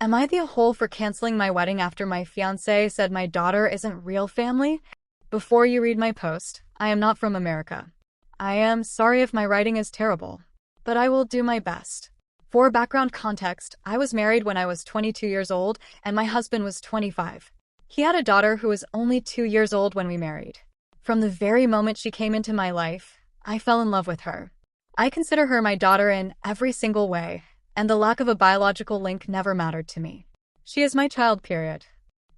Am I the a-hole for canceling my wedding after my fiancé said my daughter isn't real family? Before you read my post, I am not from America. I am sorry if my writing is terrible, but I will do my best. For background context, I was married when I was 22 years old and my husband was 25. He had a daughter who was only 2 years old when we married. From the very moment she came into my life, I fell in love with her. I consider her my daughter in every single way, and the lack of a biological link never mattered to me. She is my child, period.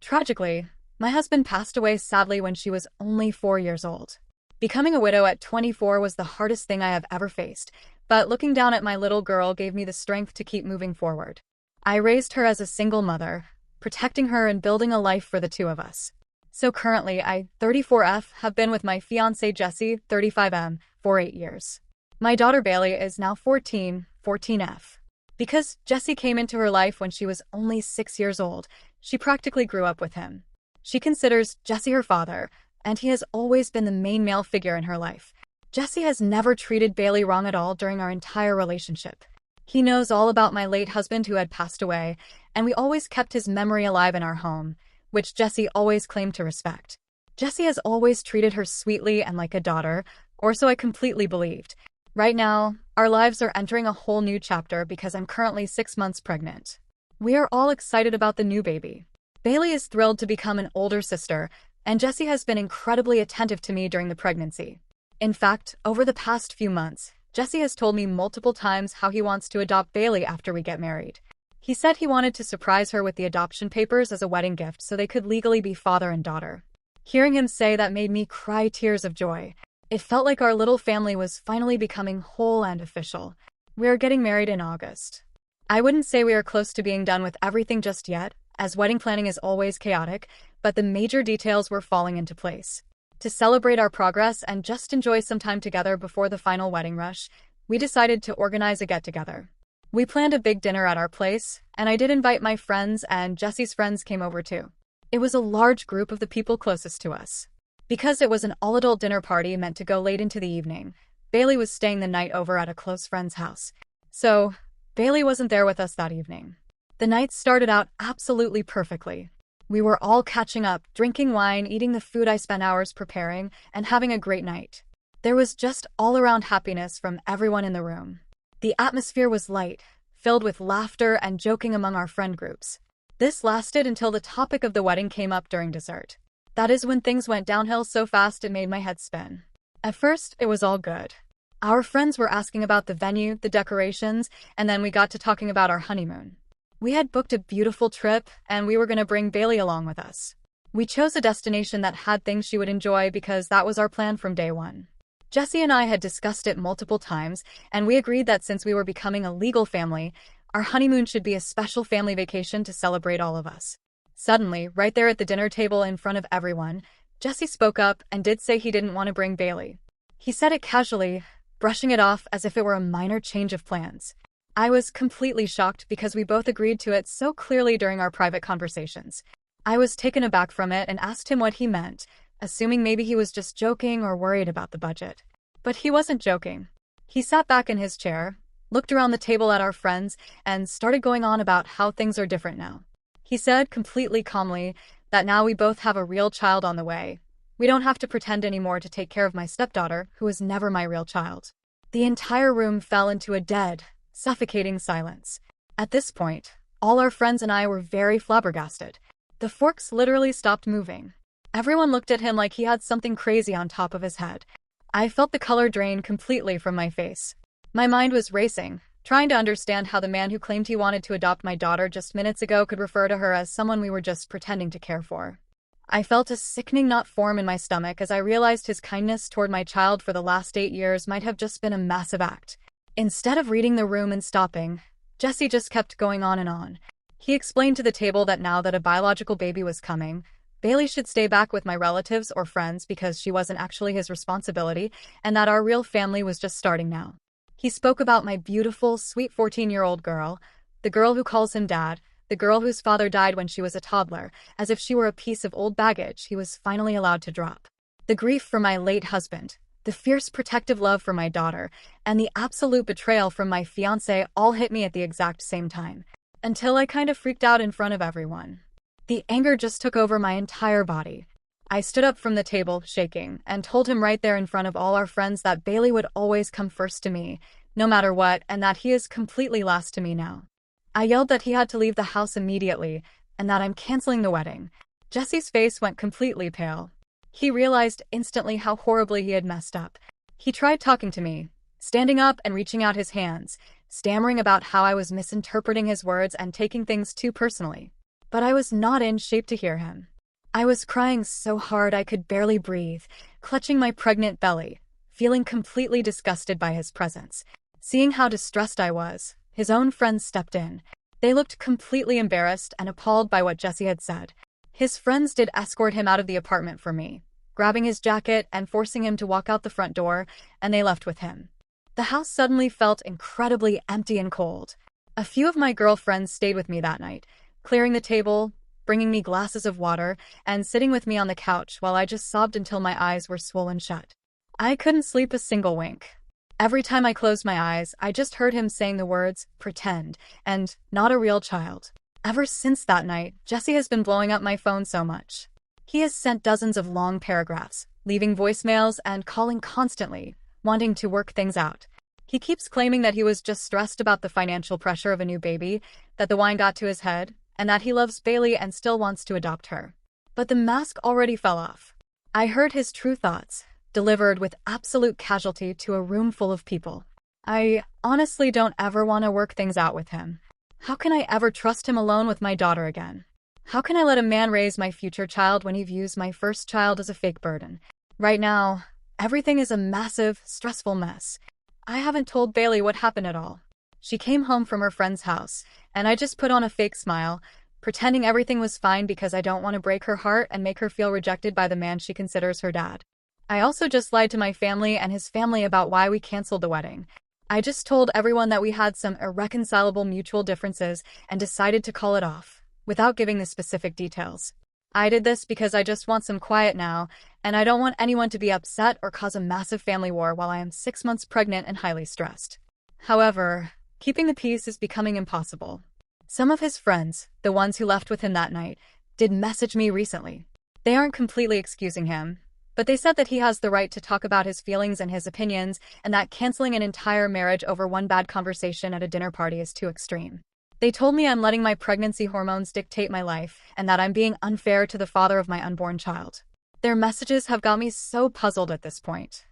Tragically, my husband passed away sadly when she was only 4 years old. Becoming a widow at 24 was the hardest thing I have ever faced, but looking down at my little girl gave me the strength to keep moving forward. I raised her as a single mother, protecting her and building a life for the two of us. So currently, I, 34F, have been with my fiancé Jesse, 35M, for 8 years. My daughter Bailey is now 14F. Because Jesse came into her life when she was only 6 years old, she practically grew up with him. She considers Jesse her father, and he has always been the main male figure in her life. Jesse has never treated Bailey wrong at all during our entire relationship. He knows all about my late husband who had passed away, and we always kept his memory alive in our home, which Jesse always claimed to respect. Jesse has always treated her sweetly and like a daughter, or so I completely believed. Right now, our lives are entering a whole new chapter because I'm currently 6 months pregnant. We are all excited about the new baby. Bailey is thrilled to become an older sister, and Jesse has been incredibly attentive to me during the pregnancy. In fact, over the past few months, Jesse has told me multiple times how he wants to adopt Bailey after we get married. He said he wanted to surprise her with the adoption papers as a wedding gift so they could legally be father and daughter. Hearing him say that made me cry tears of joy. It felt like our little family was finally becoming whole and official. We are getting married in August. I wouldn't say we are close to being done with everything just yet, as wedding planning is always chaotic, but the major details were falling into place. To celebrate our progress and just enjoy some time together before the final wedding rush, we decided to organize a get-together. We planned a big dinner at our place, and I did invite my friends, and Jesse's friends came over too. It was a large group of the people closest to us. Because it was an all-adult dinner party meant to go late into the evening, Bailey was staying the night over at a close friend's house. So, Bailey wasn't there with us that evening. The night started out absolutely perfectly. We were all catching up, drinking wine, eating the food I spent hours preparing, and having a great night. There was just all-around happiness from everyone in the room. The atmosphere was light, filled with laughter and joking among our friend groups. This lasted until the topic of the wedding came up during dessert. That is when things went downhill so fast it made my head spin. At first, it was all good. Our friends were asking about the venue, the decorations, and then we got to talking about our honeymoon. We had booked a beautiful trip, and we were going to bring Bailey along with us. We chose a destination that had things she would enjoy because that was our plan from day one. Jesse and I had discussed it multiple times, and we agreed that since we were becoming a legal family, our honeymoon should be a special family vacation to celebrate all of us. Suddenly, right there at the dinner table in front of everyone, Jesse spoke up and did say he didn't want to bring Bailey. He said it casually, brushing it off as if it were a minor change of plans. I was completely shocked because we both agreed to it so clearly during our private conversations. I was taken aback from it and asked him what he meant, assuming maybe he was just joking or worried about the budget. But he wasn't joking. He sat back in his chair, looked around the table at our friends, and started going on about how things are different now. He said, completely calmly, that now we both have a real child on the way. We don't have to pretend anymore to take care of my stepdaughter, who was never my real child. The entire room fell into a dead, suffocating silence. At this point, all our friends and I were very flabbergasted. The forks literally stopped moving. Everyone looked at him like he had something crazy on top of his head. I felt the color drain completely from my face. My mind was racing, trying to understand how the man who claimed he wanted to adopt my daughter just minutes ago could refer to her as someone we were just pretending to care for. I felt a sickening knot form in my stomach as I realized his kindness toward my child for the last 8 years might have just been a massive act. Instead of reading the room and stopping, Jesse just kept going on and on. He explained to the table that now that a biological baby was coming, Bailey should stay back with my relatives or friends because she wasn't actually his responsibility, and that our real family was just starting now. He spoke about my beautiful, sweet 14-year-old girl, the girl who calls him dad, the girl whose father died when she was a toddler, as if she were a piece of old baggage he was finally allowed to drop. The grief for my late husband, the fierce protective love for my daughter, and the absolute betrayal from my fiancé all hit me at the exact same time. until I kind of freaked out in front of everyone. The anger just took over my entire body. I stood up from the table, shaking, and told him right there in front of all our friends that Bailey would always come first to me, no matter what, and that he is completely last to me now. I yelled that he had to leave the house immediately, and that I'm canceling the wedding. Jesse's face went completely pale. He realized instantly how horribly he had messed up. He tried talking to me, standing up and reaching out his hands, stammering about how I was misinterpreting his words and taking things too personally. But I was not in shape to hear him. I was crying so hard I could barely breathe, clutching my pregnant belly, feeling completely disgusted by his presence. Seeing how distressed I was, his own friends stepped in. They looked completely embarrassed and appalled by what Jesse had said. His friends did escort him out of the apartment for me, grabbing his jacket and forcing him to walk out the front door, and they left with him. The house suddenly felt incredibly empty and cold. A few of my girlfriends stayed with me that night, clearing the table, bringing me glasses of water, and sitting with me on the couch while I just sobbed until my eyes were swollen shut. I couldn't sleep a single wink. Every time I closed my eyes, I just heard him saying the words, pretend, and not a real child. Ever since that night, Jesse has been blowing up my phone so much. He has sent dozens of long paragraphs, leaving voicemails and calling constantly, wanting to work things out. He keeps claiming that he was just stressed about the financial pressure of a new baby, that the wine got to his head, and that he loves Bailey and still wants to adopt her. But the mask already fell off. I heard his true thoughts, delivered with absolute casualty to a room full of people. I honestly don't ever want to work things out with him. How can I ever trust him alone with my daughter again? How can I let a man raise my future child when he views my first child as a fake burden? Right now, everything is a massive, stressful mess. I haven't told Bailey what happened at all. She came home from her friend's house, and I just put on a fake smile, pretending everything was fine because I don't want to break her heart and make her feel rejected by the man she considers her dad. I also just lied to my family and his family about why we canceled the wedding. I just told everyone that we had some irreconcilable mutual differences and decided to call it off, without giving the specific details. I did this because I just want some quiet now, and I don't want anyone to be upset or cause a massive family war while I am 6 months pregnant and highly stressed. However, keeping the peace is becoming impossible. Some of his friends, the ones who left with him that night, did message me recently. They aren't completely excusing him, but they said that he has the right to talk about his feelings and his opinions, and that canceling an entire marriage over one bad conversation at a dinner party is too extreme. They told me I'm letting my pregnancy hormones dictate my life, and that I'm being unfair to the father of my unborn child. Their messages have got me so puzzled at this point.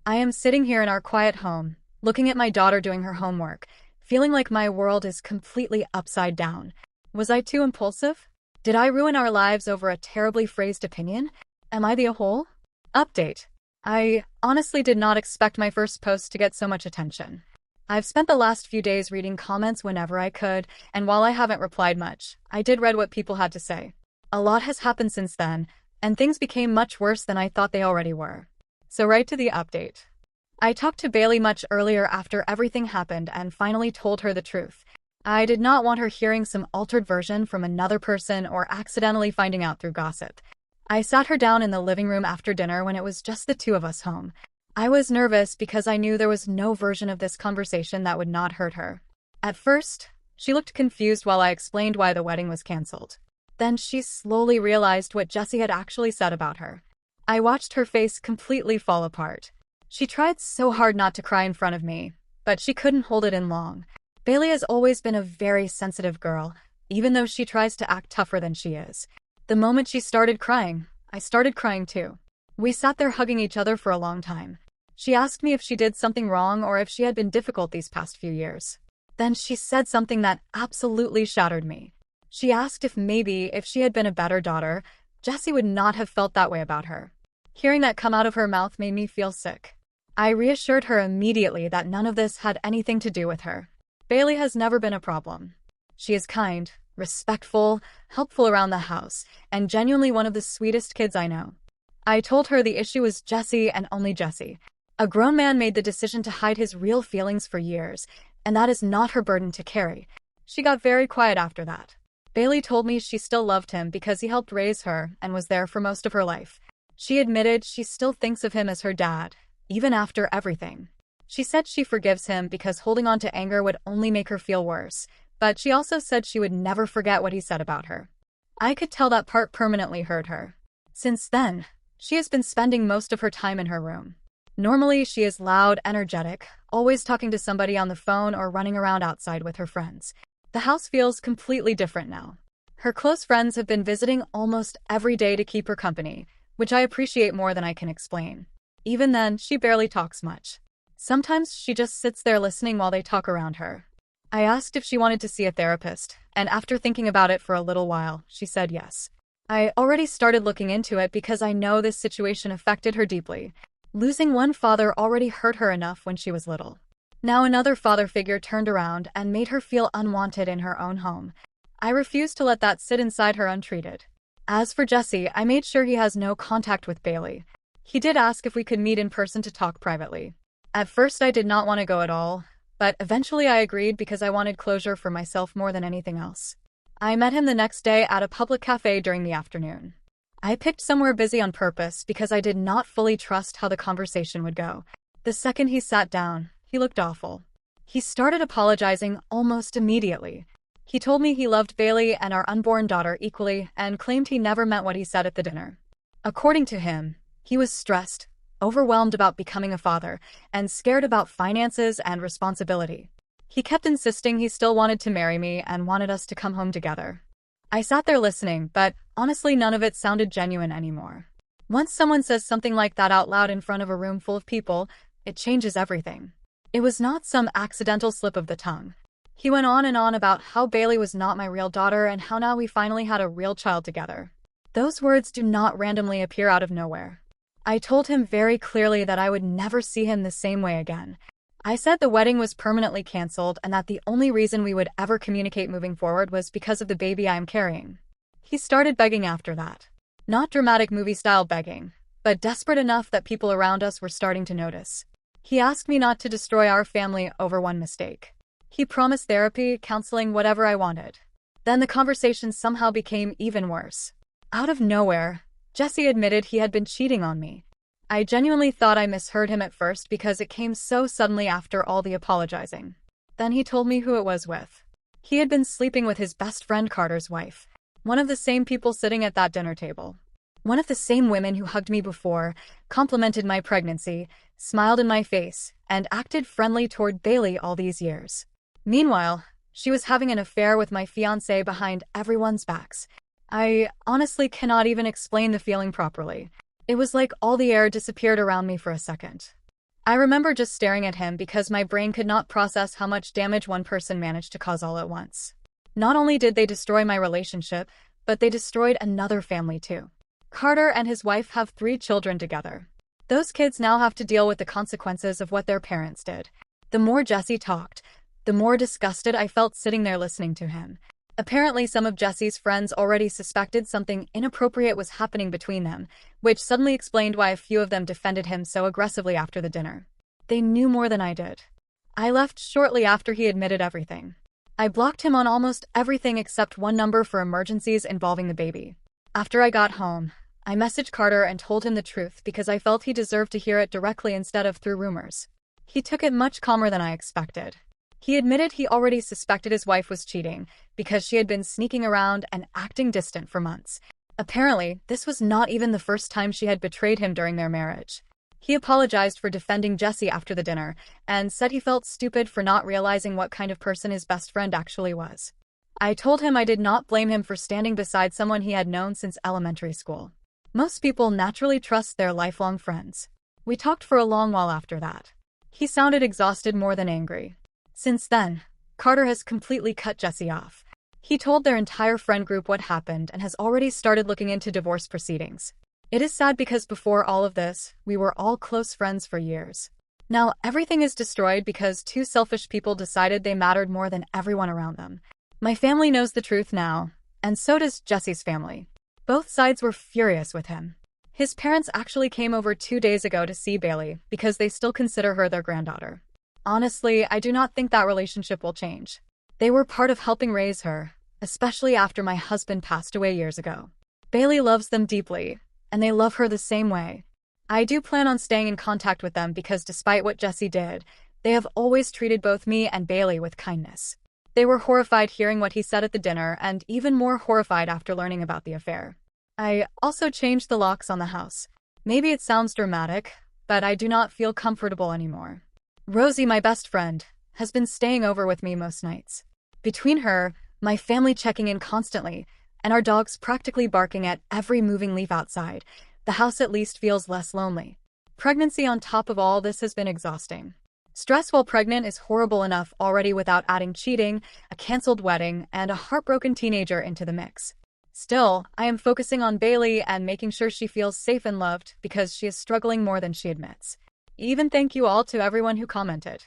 I am sitting here in our quiet home, looking at my daughter doing her homework, feeling like my world is completely upside down. Was I too impulsive? Did I ruin our lives over a terribly phrased opinion? Am I the a-hole? Update. I honestly did not expect my first post to get so much attention. I've spent the last few days reading comments whenever I could, and while I haven't replied much, I did read what people had to say. A lot has happened since then, and things became much worse than I thought they already were. So right to the update. I talked to Bailey much earlier after everything happened and finally told her the truth. I did not want her hearing some altered version from another person or accidentally finding out through gossip. I sat her down in the living room after dinner when it was just the two of us home. I was nervous because I knew there was no version of this conversation that would not hurt her. At first, she looked confused while I explained why the wedding was canceled. Then she slowly realized what Jesse had actually said about her. I watched her face completely fall apart. She tried so hard not to cry in front of me, but she couldn't hold it in long. Bailey has always been a very sensitive girl, even though she tries to act tougher than she is. The moment she started crying, I started crying too. We sat there hugging each other for a long time. She asked me if she did something wrong or if she had been difficult these past few years. Then she said something that absolutely shattered me. She asked if she had been a better daughter, Jessie would not have felt that way about her. Hearing that come out of her mouth made me feel sick. I reassured her immediately that none of this had anything to do with her. Bailey has never been a problem. She is kind, respectful, helpful around the house, and genuinely one of the sweetest kids I know. I told her the issue was Jesse and only Jesse. A grown man made the decision to hide his real feelings for years, and that is not her burden to carry. She got very quiet after that. Bailey told me she still loved him because he helped raise her and was there for most of her life. She admitted she still thinks of him as her dad, even after everything. She said she forgives him because holding on to anger would only make her feel worse, but she also said she would never forget what he said about her. I could tell that part permanently hurt her. Since then, she has been spending most of her time in her room. Normally, she is loud, energetic, always talking to somebody on the phone or running around outside with her friends. The house feels completely different now. Her close friends have been visiting almost every day to keep her company, which I appreciate more than I can explain. Even then, she barely talks much. Sometimes she just sits there listening while they talk around her. I asked if she wanted to see a therapist, and after thinking about it for a little while, she said yes. I already started looking into it because I know this situation affected her deeply. Losing one father already hurt her enough when she was little. Now another father figure turned around and made her feel unwanted in her own home. I refuse to let that sit inside her untreated. As for Jesse, I made sure he has no contact with Bailey. He did ask if we could meet in person to talk privately. At first I did not want to go at all, but eventually I agreed because I wanted closure for myself more than anything else. I met him the next day at a public cafe during the afternoon. I picked somewhere busy on purpose because I did not fully trust how the conversation would go. The second he sat down, he looked awful. He started apologizing almost immediately. He told me he loved Bailey and our unborn daughter equally and claimed he never meant what he said at the dinner. According to him, he was stressed, overwhelmed about becoming a father, and scared about finances and responsibility. He kept insisting he still wanted to marry me and wanted us to come home together. I sat there listening, but honestly none of it sounded genuine anymore. Once someone says something like that out loud in front of a room full of people, it changes everything. It was not some accidental slip of the tongue. He went on and on about how Bailey was not my real daughter and how now we finally had a real child together. Those words do not randomly appear out of nowhere. I told him very clearly that I would never see him the same way again. I said the wedding was permanently canceled and that the only reason we would ever communicate moving forward was because of the baby I am carrying. He started begging after that. Not dramatic movie-style begging, but desperate enough that people around us were starting to notice. He asked me not to destroy our family over one mistake. He promised therapy, counseling, whatever I wanted. Then the conversation somehow became even worse. Out of nowhere, Jesse admitted he had been cheating on me. I genuinely thought I misheard him at first because it came so suddenly after all the apologizing. Then he told me who it was with. He had been sleeping with his best friend Carter's wife, one of the same people sitting at that dinner table. One of the same women who hugged me before, complimented my pregnancy, smiled in my face, and acted friendly toward Bailey all these years. Meanwhile, she was having an affair with my fiancé behind everyone's backs. I honestly cannot even explain the feeling properly. It was like all the air disappeared around me for a second. I remember just staring at him because my brain could not process how much damage one person managed to cause all at once. Not only did they destroy my relationship, but they destroyed another family too. Carter and his wife have 3 children together. Those kids now have to deal with the consequences of what their parents did. The more Jesse talked, the more disgusted I felt sitting there listening to him. Apparently, some of Jesse's friends already suspected something inappropriate was happening between them, which suddenly explained why a few of them defended him so aggressively after the dinner. They knew more than I did. I left shortly after he admitted everything. I blocked him on almost everything except one number for emergencies involving the baby. After I got home, I messaged Carter and told him the truth because I felt he deserved to hear it directly instead of through rumors. He took it much calmer than I expected. He admitted he already suspected his wife was cheating because she had been sneaking around and acting distant for months. Apparently, this was not even the first time she had betrayed him during their marriage. He apologized for defending Jesse after the dinner and said he felt stupid for not realizing what kind of person his best friend actually was. I told him I did not blame him for standing beside someone he had known since elementary school. Most people naturally trust their lifelong friends. We talked for a long while after that. He sounded exhausted more than angry. Since then, Carter has completely cut Jesse off. He told their entire friend group what happened and has already started looking into divorce proceedings. It is sad because before all of this, we were all close friends for years. Now everything is destroyed because 2 selfish people decided they mattered more than everyone around them. My family knows the truth now, and so does Jesse's family. Both sides were furious with him. His parents actually came over 2 days ago to see Bailey because they still consider her their granddaughter. Honestly, I do not think that relationship will change. They were part of helping raise her, especially after my husband passed away years ago. Bailey loves them deeply, and they love her the same way. I do plan on staying in contact with them because despite what Jesse did, they have always treated both me and Bailey with kindness. They were horrified hearing what he said at the dinner and even more horrified after learning about the affair. I also changed the locks on the house. Maybe it sounds dramatic, but I do not feel comfortable anymore. Rosie, my best friend, has been staying over with me most nights. Between her, my family checking in constantly, and our dogs practically barking at every moving leaf outside, the house at least feels less lonely. Pregnancy on top of all this has been exhausting. Stress while pregnant is horrible enough already without adding cheating, a cancelled wedding, and a heartbroken teenager into the mix. Still, I am focusing on Bailey and making sure she feels safe and loved because she is struggling more than she admits. Even thank you all to everyone who commented.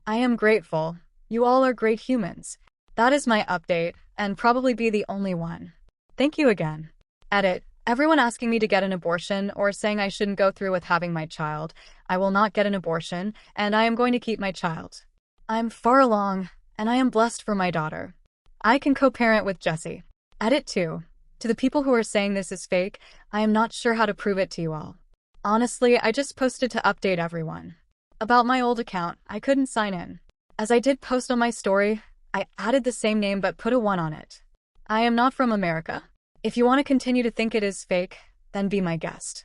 I am grateful. You all are great humans. That is my update, and probably be the only one. Thank you again. Edit. Everyone asking me to get an abortion or saying I shouldn't go through with having my child. I will not get an abortion, and I am going to keep my child. I'm far along, and I am blessed for my daughter. I can co-parent with Jessie. Edit 2. To the people who are saying this is fake, I am not sure how to prove it to you all. Honestly, I just posted to update everyone. About my old account, I couldn't sign in. As I did post on my story, I added the same name but put a 1 on it. I am not from America. If you want to continue to think it is fake, then be my guest.